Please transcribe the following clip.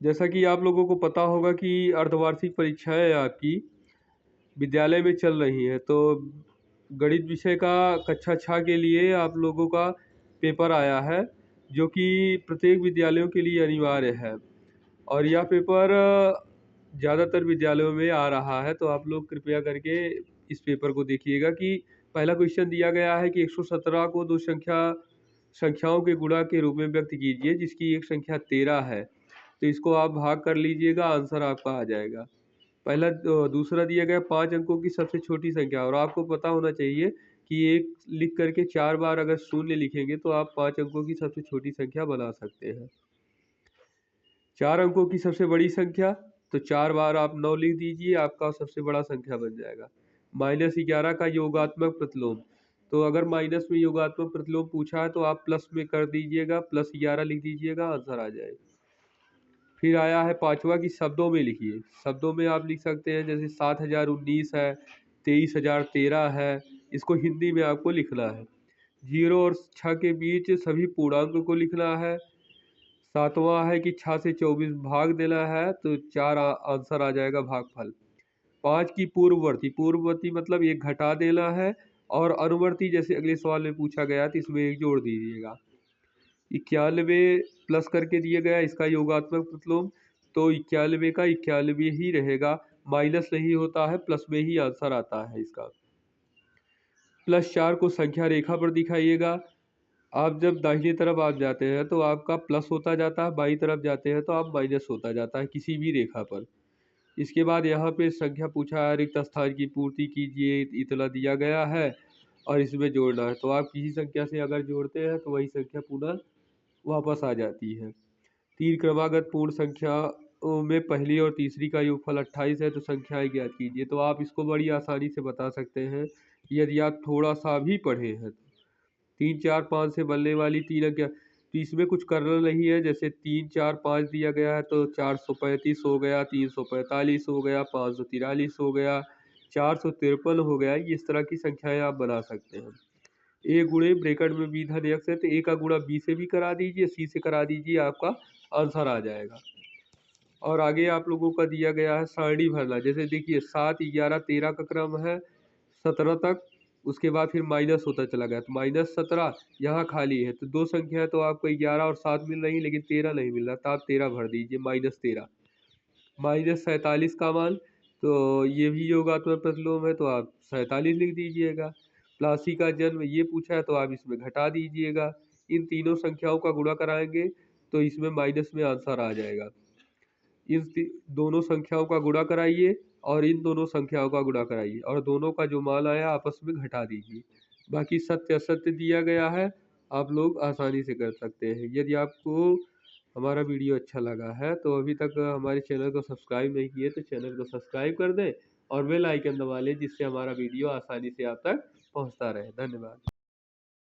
जैसा कि आप लोगों को पता होगा कि अर्धवार्षिक परीक्षाएं आपकी विद्यालय में चल रही हैं, तो गणित विषय का कक्षा 6 के लिए आप लोगों का पेपर आया है, जो कि प्रत्येक विद्यालयों के लिए अनिवार्य है। और यह पेपर ज़्यादातर विद्यालयों में आ रहा है, तो आप लोग कृपया करके इस पेपर को देखिएगा कि पहला क्वेश्चन दिया गया है कि 117 को दो संख्याओं के गुणा के रूप में व्यक्त कीजिए, जिसकी एक संख्या 13 है। तो इसको आप भाग कर लीजिएगा, आंसर आपका आ जाएगा। दूसरा दिया गया 5 अंकों की सबसे छोटी संख्या, और आपको पता होना चाहिए कि एक लिख करके 4 बार अगर शून्य लिखेंगे तो आप 5 अंकों की सबसे छोटी संख्या बना सकते हैं। 4 अंकों की सबसे बड़ी संख्या, तो 4 बार आप 9 लिख दीजिए, आपका सबसे बड़ा संख्या बन जाएगा। -11 का योगात्मक प्रतिलोम, तो अगर माइनस में योगात्मक प्रतिलोम पूछा है तो आप प्लस में कर दीजिएगा, +11 लिख दीजिएगा, आंसर आ जाएगा। फिर आया है पांचवा कि शब्दों में लिखिए। शब्दों में आप लिख सकते हैं, जैसे 7019 है, 23,013 है, इसको हिंदी में आपको लिखना है। 0 और 6 के बीच सभी पूर्णांक को लिखना है। सातवां है कि 6 से 24 भाग देना है, तो 4 आंसर आ जाएगा भागफल। 5 की पूर्ववर्ती मतलब एक घटा देना है, और अनुवर्ती जैसे अगले सवाल में पूछा गया तो इसमें एक जोड़ दीजिएगा। 91 प्लस करके दिया गया, इसका योगात्मक प्रतिलोम, तो 91 का 91 ही रहेगा, माइनस नहीं होता है, प्लस में ही आंसर आता है इसका। +4 को संख्या रेखा पर दिखाइएगा। आप जब दाहिनी तरफ आप जाते हैं तो आपका प्लस होता जाता है, बाईं तरफ जाते हैं तो आप माइनस होता जाता है किसी भी रेखा पर। इसके बाद यहाँ पे संख्या पूछा है, रिक्त स्थान की पूर्ति कीजिए, इतना दिया गया है और इसमें जोड़ना है। तो आप किसी संख्या से अगर जोड़ते हैं तो वही संख्या पुनः वापस आ जाती है। 3 क्रमागत पूर्ण संख्याओं में पहली और तीसरी का योगफल 28 है, तो संख्याएं ज्ञात कीजिए। तो आप इसको बड़ी आसानी से बता सकते हैं यदि आप थोड़ा सा भी पढ़े हैं। 3, 4, 5 से बनने वाली 3 अंक, तो इसमें कुछ करना नहीं है। जैसे 3, 4, 5 दिया गया है तो 435 हो गया, 345 हो गया, 543 हो गया, 453 हो गया। इस तरह की संख्याएं आप बना सकते हैं। ए गुणे ब्रैकेट में बी धन एक्स है, तो ए का गुणा बी से भी करा दीजिए, सी से करा दीजिए, आपका आंसर आ जाएगा। और आगे आप लोगों का दिया गया है सारणी भरना। जैसे देखिए 7, 11, 13 का क्रम है 17 तक, उसके बाद फिर माइनस होता चला गया, तो -17 यहाँ खाली है, तो दो संख्या है तो आपको 11 और 7 मिल रही, लेकिन 13 नहीं मिल रहा, तो आप 13 भर दीजिए, -13। -47 का मान, तो ये भी योगात्मक प्रतिलोम है, तो आप 47 लिख दीजिएगा। प्लासी का जन्म ये पूछा है तो आप इसमें घटा दीजिएगा। इन तीनों संख्याओं का गुणा कराएंगे तो इसमें माइनस में आंसर आ जाएगा। इन दोनों संख्याओं का गुणा कराइए और इन दोनों संख्याओं का गुणा कराइए, और दोनों का जो मान आया आपस में घटा दीजिए। बाकी सत्य असत्य दिया गया है, आप लोग आसानी से कर सकते हैं। यदि आपको हमारा वीडियो अच्छा लगा है तो अभी तक हमारे चैनल को सब्सक्राइब नहीं किए तो चैनल को सब्सक्राइब कर दें और बेल आइकन दबा लें, जिससे हमारा वीडियो आसानी से आप तक पहुंचता रहे। धन्यवाद।